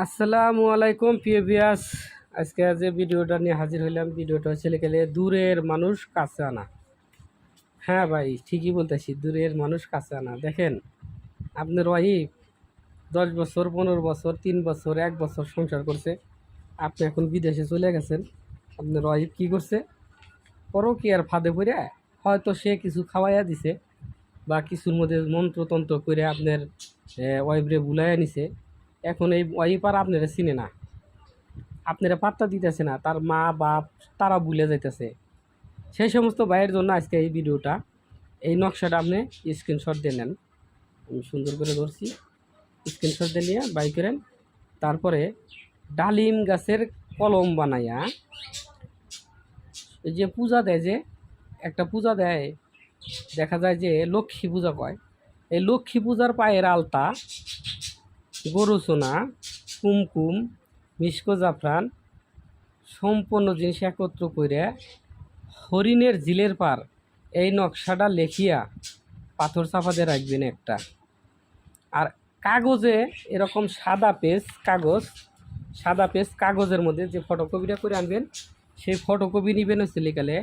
আসসালামু আলাইকুম প্রিয় ভিউয়ার্স। আজকে যে ভিডিওটা নিয়ে হাজির হইলাম, ভিডিওটা হচ্ছে গেলে দূরের মানুষ কাছে আনা। হ্যাঁ ভাই, ঠিকই বলতেছি, দূরের মানুষ কাছে আনা। দেখেন, আপনার ওয়াইফ 10 বছর, 15 বছর, 3 বছর, 1 বছর সংসার করছে, আপনি এখন বিদেশে চলে গেছেন। আপনার ওয়াইফ কী করছে? পরকীয়ার ফাঁদে পড়ে হয়তো সে কিছু খাওয়াইয়া দিছে বা কিছুর মধ্যে মন্ত্রতন্ত্র করে আপনার ওয়াইফরে বুলাইয়া নিছে। এখন এই ওয়াইফ আর আপনারা চিনে না, আপনারা পাত্তা দিতেছে না, তার মা বাপ তারা ভুলে যাইতেছে। সেই সমস্ত ভাইয়ের জন্য আজকে এই ভিডিওটা। এই নকশাটা আপনি স্ক্রিনশট দিয়ে নেন, আমি সুন্দর করে ধরছি। স্ক্রিনশট দিয়ে নিয়ে বাই করেন। তারপরে ডালিম গাছের কলম বানাইয়া, এই যে পূজা দেয়, যে একটা পূজা দেয়, দেখা যায় যে লক্ষ্মী পূজা কয়, এই লক্ষ্মী পূজার পায়ের আলতা, গরুচোনা, কুমকুম, মিষ্ক জাফরান সম্পূর্ণ জিনিস একত্র করে হরিণের ঝিলের পার এই নকশাটা লেখিয়া পাথর চাপাতে রাখবেন একটা। আর কাগজে এরকম সাদা পেজ কাগজের মধ্যে যে ফটোকপিটা করে আনবেন, সেই ফটোকপি নেবেন হচ্ছে লিখালে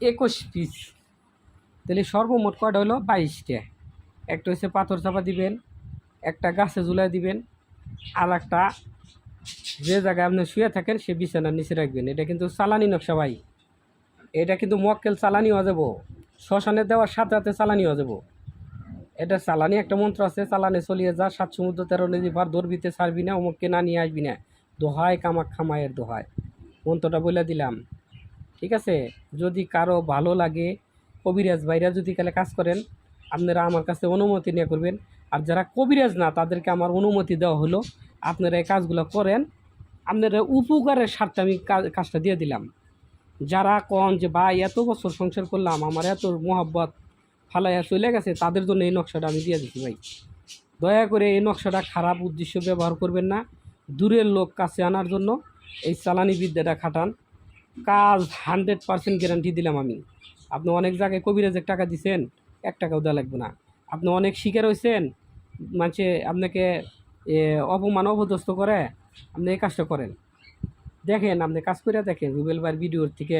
21 পিস। তাহলে সর্বমোট কয়টা হলো 22টা। একটা হচ্ছে পাথর চাপা দিবেন, একটা গাছে ঝুলাই দিবেন, আর একটা যে জায়গায় আপনি শুয়ে থাকেন সে বিছানার নিচে রাখবেন। এটা কিন্তু চালানি নকশা ভাই, এটা কিন্তু মক্কেল চালানি হয়ে যাব, শ্মশানে দেওয়ার সাথে সাথে চালানি হয়ে যাব। এটা চালানি একটা মন্ত্র আছে, চালানে চলিয়ে যা 7 সমুদ্র 13 নদী পার, ধরবিতে ছাড়বি না, অমুককে না নিয়ে আসবি না, দোহায় কামাখ্যা মায়ের দোহায়। মন্ত্রটা বলে দিলাম, ঠিক আছে? যদি কারো ভালো লাগে, কবিরাজ ভাইরা যদি কালে কাজ করেন, আপনারা আমার কাছে অনুমতি নিয়ে করবেন। আর যারা কবিরাজ না, তাদেরকে আমার অনুমতি দেওয়া হলো, আপনারা এই কাজগুলো করেন। আপনারা উপকারের স্বার্থে আমি কাজটা দিয়ে দিলাম। যারা কন যে ভাই এত বছর সংসার করলাম, আমার এত মোহাব্বত ফালাইয়া চলে গেছে, তাদের জন্য এই নকশাটা আমি দিয়ে দিচ্ছি ভাই। দয়া করে এই নকশাটা খারাপ উদ্দেশ্য ব্যবহার করবেন না। দূরের লোক কাছে আনার জন্য এই চালানি বিদ্যাটা খাটান। কাজ 100% গ্যারান্টি দিলাম আমি। আপনি অনেক জায়গায় কবিরাজের টাকা দিচ্ছেন, 1 টাকাও দেওয়া লাগবে না। আপনি অনেক শিকার হয়েছেন, মানুষে আপনাকে অপমান অপদস্থ করে, আপনি এই কাজটা করেন। দেখেন, আপনি কাজ করে দেখেন, রুবেল ভাইয়ের ভিডিওর থেকে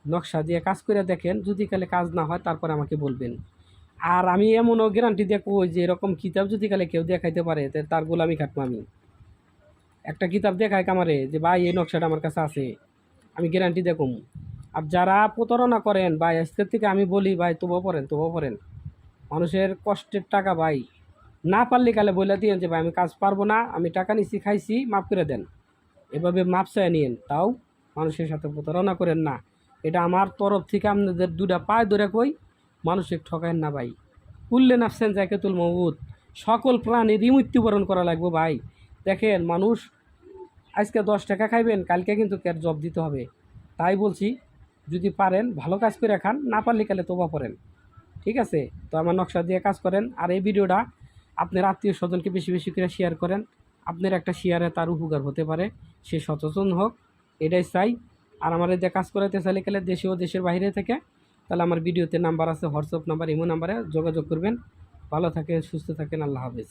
নকশা দিয়ে কাজ করে দেখেন। যদি কালে কাজ না হয় তারপরে আমাকে বলবেন। আর আমি এমনও গ্যারান্টি দিয়ে কই যে এরকম কিতাব যদি কালে কেউ দেখাইতে পারে, তার গোলামি খাটবো আমি। একটা কিতাব দেখায় কামারে যে ভাই এই নকশাটা আমার কাছে আছে, আমি গ্যারান্টি দেখুম। আর যারা প্রতারণা করেন ভাই, আজকের থেকে আমি বলি ভাই, তবুও পড়েন। মানুষের কষ্টের টাকা ভাই, না পারলে কালে বলে দিয়েন যে ভাই আমি কাজ পারবো না, আমি টাকা নিচ্ছি, খাইছি, মাফ করে দেন। এভাবে মাপ চায় নিয়েন, তাও মানুষের সাথে প্রতারণা করেন না। এটা আমার তরফ থেকে আপনাদের 2টা পায়ে ধরে কই, মানুষের ঠকায়েন না ভাই। কুল্লে নাফসেন জায়কাতুল মউত, সকল প্রাণীরই মৃত্যুবরণ করা লাগবে ভাই। দেখেন, মানুষ আজকে 10 টাকা খাইবেন, কালকে কিন্তু কেয়ার জব দিতে হবে। তাই বলছি, যদি পারেন ভালো কাজ করে খান, না পারলে কালে তোবা পড়েন, ঠিক আছে? তো আমার নকশা দিয়ে কাজ করেন। আর এই ভিডিওটা আপনার আত্মীয় স্বজনকে বেশি বেশি করে শেয়ার করেন। আপনার একটা শেয়ারে তার উপকার হতে পারে, সে সচেতন হোক, এটাই চাই। আর আমার এদের কাজ করাতে চাইলে গেলে দেশে ও দেশের বাইরে থেকে, তাহলে আমার ভিডিওতে নাম্বার আছে, হোয়াটসঅ্যাপ নাম্বার, ইমো নাম্বারে যোগাযোগ করবেন। ভালো থাকেন, সুস্থ থাকেন, আল্লাহ হাফেজ।